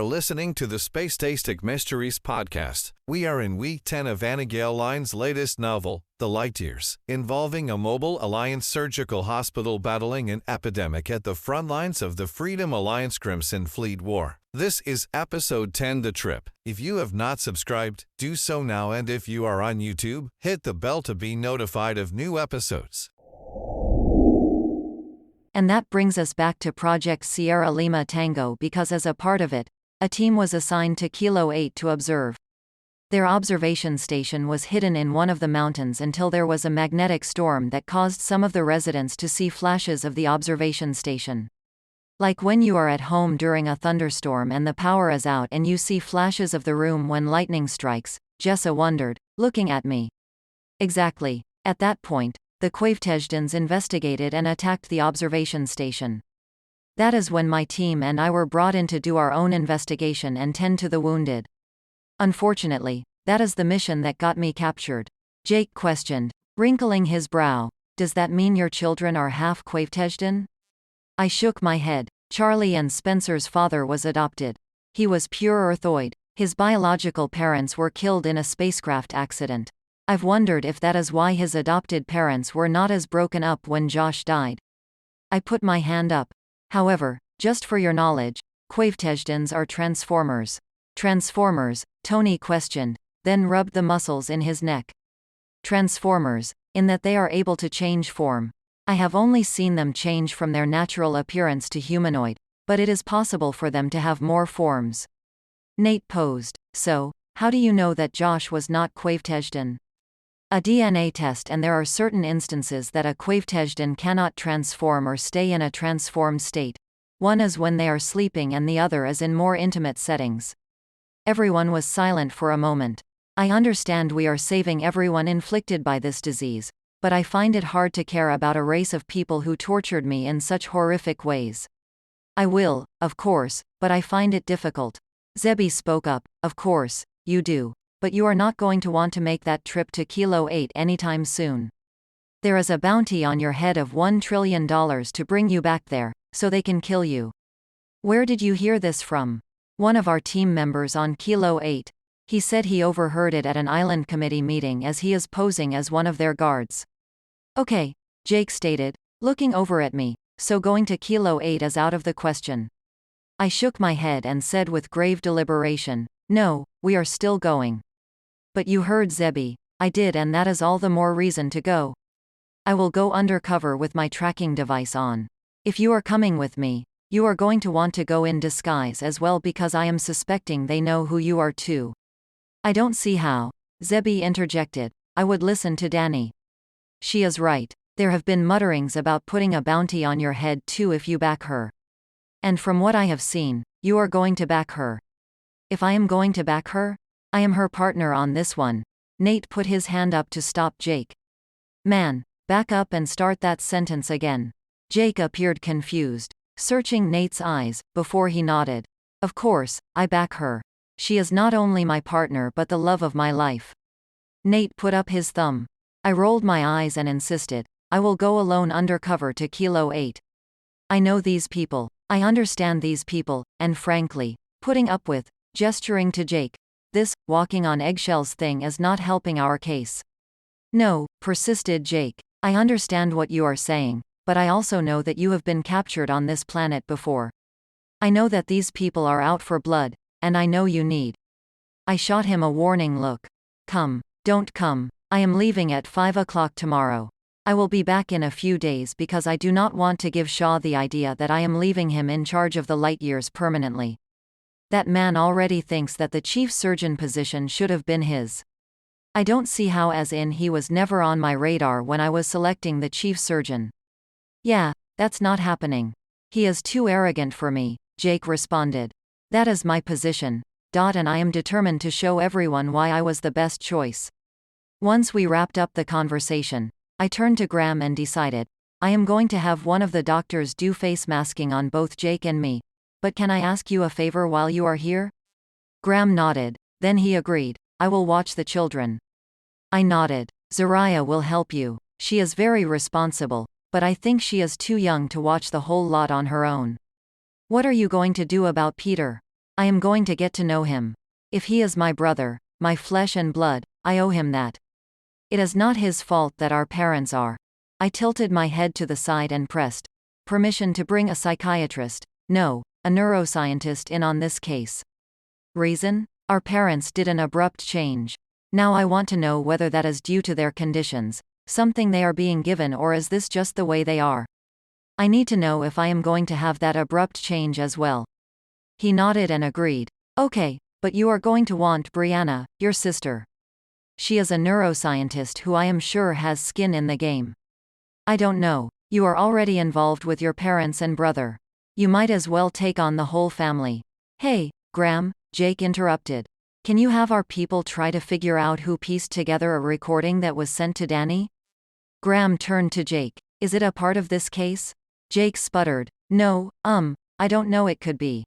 are listening to the Space-Tastic Mysteries podcast. We are in week 10 of Anna Gale Line's latest novel, The Lightyears, involving a Mobile Alliance surgical hospital battling an epidemic at the front lines of the Freedom Alliance Crimson Fleet War. This is episode 10, The Trip. If you have not subscribed, do so now, and if you are on YouTube, hit the bell to be notified of new episodes. And that brings us back to Project Sierra-Lima-Tango, because as a part of it, a team was assigned to Kilo-Ait to observe. Their observation station was hidden in one of the mountains until there was a magnetic storm that caused some of the residents to see flashes of the observation station. Like when you are at home during a thunderstorm and the power is out and you see flashes of the room when lightning strikes, Jessa wondered, looking at me. Exactly. At that point, the Quavetezhdans investigated and attacked the observation station. That is when my team and I were brought in to do our own investigation and tend to the wounded. Unfortunately, that is the mission that got me captured. Jake questioned, wrinkling his brow. Does that mean your children are half-Quavetezhdan? I shook my head. Charlie and Spencer's father was adopted. He was pure Earthoid. His biological parents were killed in a spacecraft accident. I've wondered if that is why his adopted parents were not as broken up when Josh died. I put my hand up. However, just for your knowledge, Quavetezhdans are transformers. Transformers? Tony questioned, then rubbed the muscles in his neck. Transformers, in that they are able to change form. I have only seen them change from their natural appearance to humanoid, but it is possible for them to have more forms. Nate posed, so, how do you know that Josh was not Quavetezhdan? A DNA test, and there are certain instances that a Quavetezhdan cannot transform or stay in a transformed state. One is when they are sleeping and the other is in more intimate settings. Everyone was silent for a moment. I understand we are saving everyone inflicted by this disease, but I find it hard to care about a race of people who tortured me in such horrific ways. I will, of course, but I find it difficult. Zebby spoke up, of course, you do. But you are not going to want to make that trip to Kilo-Ait anytime soon. There is a bounty on your head of $1 trillion to bring you back there, so they can kill you. Where did you hear this from? One of our team members on Kilo-Ait. He said he overheard it at an island committee meeting as he is posing as one of their guards. Okay, Jake stated, looking over at me, so going to Kilo-Ait is out of the question. I shook my head and said with grave deliberation, no, we are still going. But you heard Zebby. I did, and that is all the more reason to go. I will go undercover with my tracking device on. If you are coming with me, you are going to want to go in disguise as well, because I am suspecting they know who you are too. I don't see how. Zebby interjected. I would listen to Danny. She is right. There have been mutterings about putting a bounty on your head too if you back her. And from what I have seen, you are going to back her. If I am going to back her? I am her partner on this one. Nate put his hand up to stop Jake. Man, back up and start that sentence again. Jake appeared confused, searching Nate's eyes, before he nodded. Of course, I back her. She is not only my partner but the love of my life. Nate put up his thumb. I rolled my eyes and insisted, I will go alone undercover to Kilo-Ait. I know these people. I understand these people, and frankly, putting up with, gesturing to Jake, this walking on eggshells thing is not helping our case. No, persisted Jake. I understand what you are saying, but I also know that you have been captured on this planet before. I know that these people are out for blood, and I know you need. I shot him a warning look. Come, don't come. I am leaving at 5 o'clock tomorrow. I will be back in a few days because I do not want to give Shaw the idea that I am leaving him in charge of the Lightyears permanently. That man already thinks that the chief surgeon position should have been his. I don't see how, as in he was never on my radar when I was selecting the chief surgeon. Yeah, that's not happening. He is too arrogant for me, Jake responded. That is my position, and I am determined to show everyone why I was the best choice. Once we wrapped up the conversation, I turned to Graham and decided, I am going to have one of the doctors do face masking on both Jake and me. But can I ask you a favor while you are here? Graham nodded. Then he agreed. I will watch the children. I nodded. Zariah will help you. She is very responsible, but I think she is too young to watch the whole lot on her own. What are you going to do about Peter? I am going to get to know him. If he is my brother, my flesh and blood, I owe him that. It is not his fault that our parents are. I tilted my head to the side and pressed permission to bring a psychiatrist, no, a neuroscientist in on this case. Reason? Our parents did an abrupt change. Now I want to know whether that is due to their conditions, something they are being given, or is this just the way they are? I need to know if I am going to have that abrupt change as well. He nodded and agreed. Okay, but you are going to want Brianna, your sister. She is a neuroscientist who I am sure has skin in the game. I don't know. You are already involved with your parents and brother. You might as well take on the whole family. Hey, Graham, Jake interrupted. Can you have our people try to figure out who pieced together a recording that was sent to Danny? Graham turned to Jake. Is it a part of this case? Jake sputtered. No, I don't know, it could be.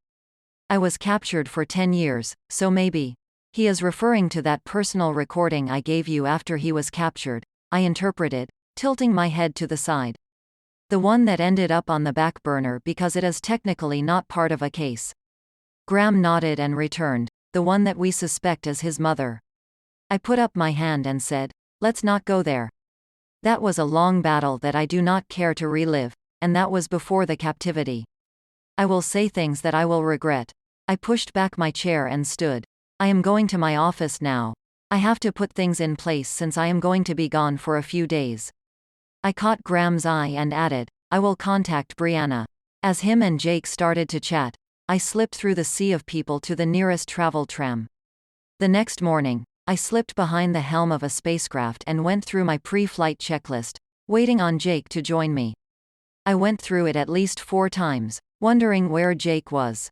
I was captured for 10 years, so maybe. He is referring to that personal recording I gave you after he was captured, I interpreted, tilting my head to the side. The one that ended up on the back burner because it is technically not part of a case. Graham nodded and returned, the one that we suspect is his mother. I put up my hand and said, let's not go there. That was a long battle that I do not care to relive, and that was before the captivity. I will say things that I will regret. I pushed back my chair and stood. I am going to my office now. I have to put things in place since I am going to be gone for a few days. I caught Graham's eye and added, I will contact Brianna. As him and Jake started to chat, I slipped through the sea of people to the nearest travel tram. The next morning, I slipped behind the helm of a spacecraft and went through my pre-flight checklist, waiting on Jake to join me. I went through it at least 4 times, wondering where Jake was.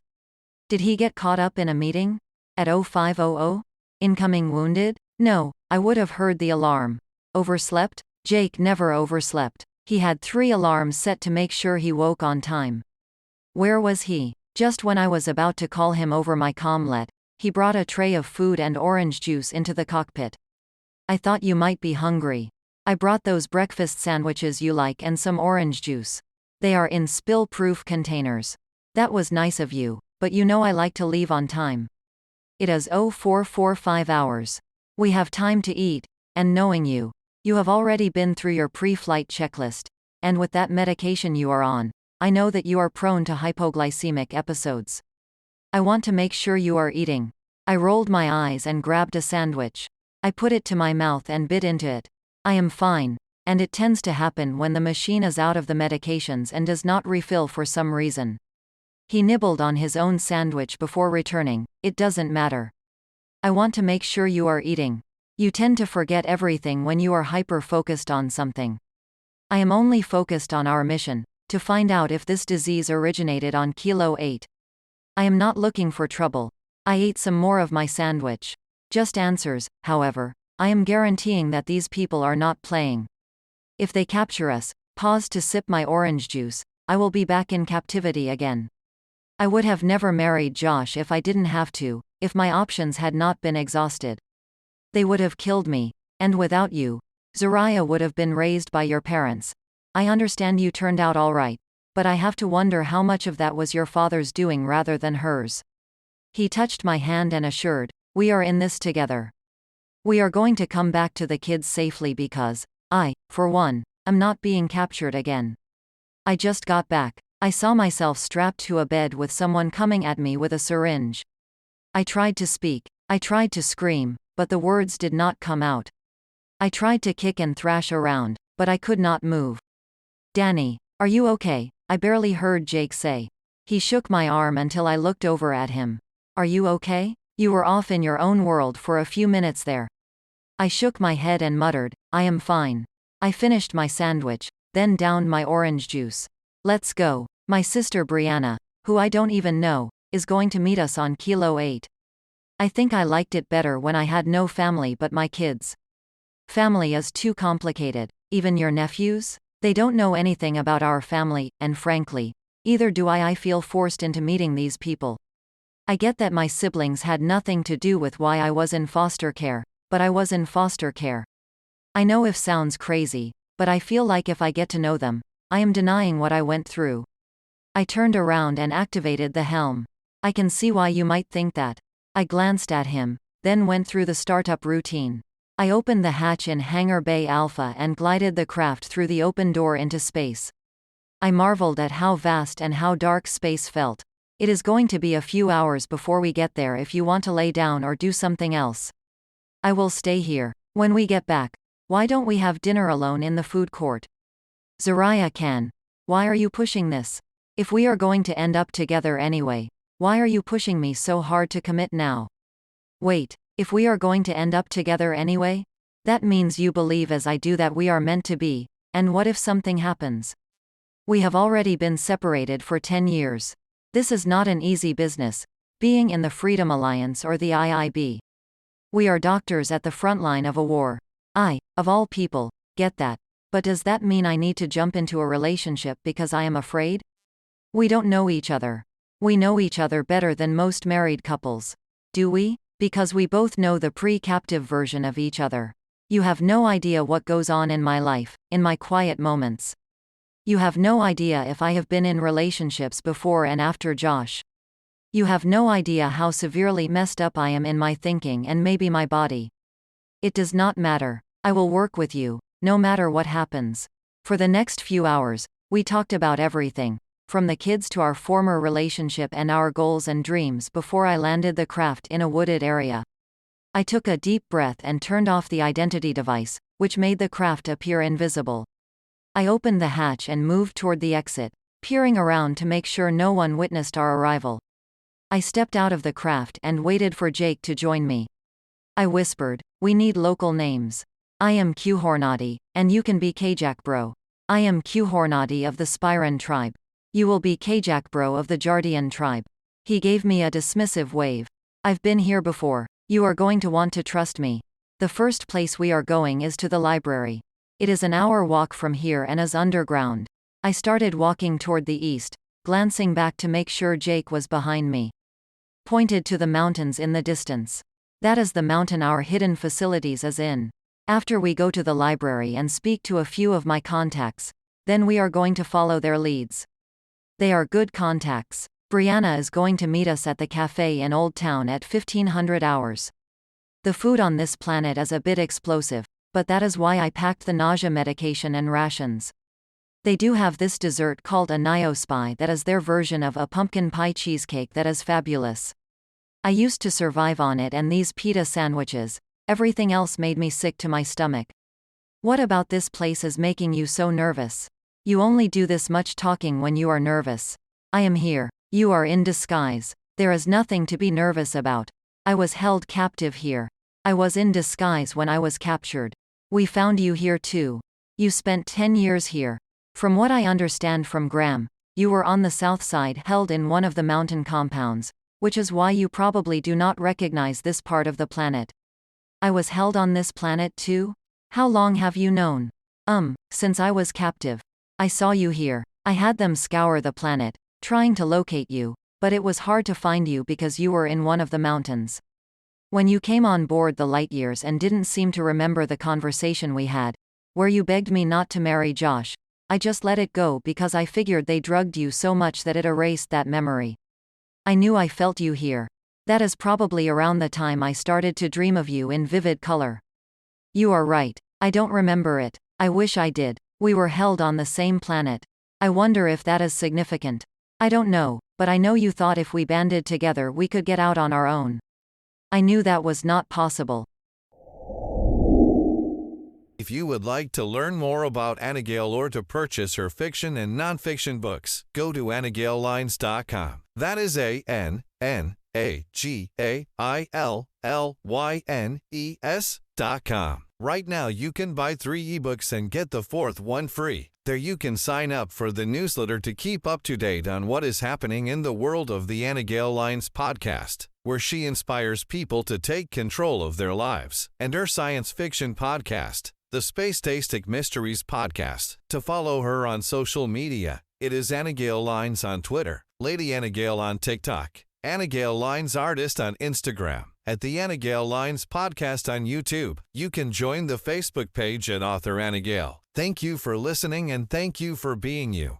Did he get caught up in a meeting? At 0500? Incoming wounded? No, I would have heard the alarm. Overslept? Jake never overslept. He had 3 alarms set to make sure he woke on time. Where was he? Just when I was about to call him over my commlet, he brought a tray of food and orange juice into the cockpit. I thought you might be hungry. I brought those breakfast sandwiches you like and some orange juice. They are in spill-proof containers. That was nice of you, but you know I like to leave on time. It is 0445 hours. We have time to eat, and knowing you, you have already been through your pre-flight checklist, and with that medication you are on, I know that you are prone to hypoglycemic episodes. I want to make sure you are eating. I rolled my eyes and grabbed a sandwich. I put it to my mouth and bit into it. I am fine, and it tends to happen when the machine is out of the medications and does not refill for some reason. He nibbled on his own sandwich before returning. It doesn't matter. I want to make sure you are eating. You tend to forget everything when you are hyper-focused on something. I am only focused on our mission, to find out if this disease originated on Kilo-Ait. I am not looking for trouble. I ate some more of my sandwich. Just answers, however. I am guaranteeing that these people are not playing. If they capture us, pause to sip my orange juice, I will be back in captivity again. I would have never married Josh if I didn't have to, if my options had not been exhausted. They would have killed me, and without you, Zariah would have been raised by your parents. I understand you turned out all right, but I have to wonder how much of that was your father's doing rather than hers. He touched my hand and assured, we are in this together. We are going to come back to the kids safely because, I, for one, am not being captured again. I just got back. I saw myself strapped to a bed with someone coming at me with a syringe. I tried to speak. I tried to scream, but the words did not come out. I tried to kick and thrash around, but I could not move. Danny, are you okay? I barely heard Jake say. He shook my arm until I looked over at him. Are you okay? You were off in your own world for a few minutes there. I shook my head and muttered, I am fine. I finished my sandwich, then downed my orange juice. Let's go. My sister Brianna, who I don't even know, is going to meet us on Kilo-Ait. I think I liked it better when I had no family but my kids. Family is too complicated. Even your nephews? They don't know anything about our family, and frankly, either do I. I feel forced into meeting these people. I get that my siblings had nothing to do with why I was in foster care, but I was in foster care. I know it sounds crazy, but I feel like if I get to know them, I am denying what I went through. I turned around and activated the helm. I can see why you might think that. I glanced at him, then went through the startup routine. I opened the hatch in Hangar Bay Alpha and glided the craft through the open door into space. I marveled at how vast and how dark space felt. It is going to be a few hours before we get there if you want to lay down or do something else. I will stay here. When we get back, why don't we have dinner alone in the food court? Zariah can. Why are you pushing this? If we are going to end up together anyway, why are you pushing me so hard to commit now? Wait, if we are going to end up together anyway? That means you believe as I do that we are meant to be, and what if something happens? We have already been separated for 10 years. This is not an easy business, being in the Freedom Alliance or the IIB. We are doctors at the front line of a war. I, of all people, get that. But does that mean I need to jump into a relationship because I am afraid? We don't know each other. We know each other better than most married couples. Do we? Because we both know the pre-captive version of each other. You have no idea what goes on in my life, in my quiet moments. You have no idea if I have been in relationships before and after Josh. You have no idea how severely messed up I am in my thinking and maybe my body. It does not matter. I will work with you, no matter what happens. For the next few hours, we talked about everything, from the kids to our former relationship and our goals and dreams before I landed the craft in a wooded area. I took a deep breath and turned off the identity device, which made the craft appear invisible. I opened the hatch and moved toward the exit, peering around to make sure no one witnessed our arrival. I stepped out of the craft and waited for Jake to join me. I whispered, "We need local names. I am Quahornadi, and you can be Kajak Bro. I am Quahornadi of the Spyran tribe. You will be Kajak Bro of the Jardian tribe." He gave me a dismissive wave. "I've been here before. You are going to want to trust me. The first place we are going is to the library. It is an hour walk from here and is underground." I started walking toward the east, glancing back to make sure Jake was behind me. Pointed to the mountains in the distance. "That is the mountain our hidden facilities is in. After we go to the library and speak to a few of my contacts, then we are going to follow their leads. They are good contacts. Brianna is going to meet us at the cafe in Old Town at 1500 hours. The food on this planet is a bit explosive, but that is why I packed the nausea medication and rations. They do have this dessert called a Niospy that is their version of a pumpkin pie cheesecake that is fabulous. I used to survive on it and these pita sandwiches. Everything else made me sick to my stomach. What about this place is making you so nervous? You only do this much talking when you are nervous. I am here. You are in disguise. There is nothing to be nervous about. I was held captive here. I was in disguise when I was captured. We found you here too. You spent 10 years here. From what I understand from Graham, you were on the south side held in one of the mountain compounds, which is why you probably do not recognize this part of the planet. I was held on this planet too? How long have you known? Since I was captive. I saw you here. I had them scour the planet, trying to locate you, but it was hard to find you because you were in one of the mountains. When you came on board the Lightyears and didn't seem to remember the conversation we had, where you begged me not to marry Josh, I just let it go because I figured they drugged you so much that it erased that memory. I knew I felt you here. That is probably around the time I started to dream of you in vivid color. You are right. I don't remember it. I wish I did. We were held on the same planet. I wonder if that is significant. I don't know, but I know you thought if we banded together we could get out on our own. I knew that was not possible. If you would like to learn more about Anagail or to purchase her fiction and nonfiction books, go to anagaillines.com. That is ANAGAILLYNES.com. Right now you can buy 3 ebooks and get the 4th one free. There you can sign up for the newsletter to keep up to date on what is happening in the world of the Anagail Lines podcast, where she inspires people to take control of their lives, and her science fiction podcast, the Space-Tastic Mysteries podcast, to follow her on social media. It is Anagail Lines on Twitter, Lady Anagail on TikTok, Anagail Lines Artist on Instagram, at the Anagail Lines podcast on YouTube. You can join the Facebook page at Author Anagail. Thank you for listening and thank you for being you.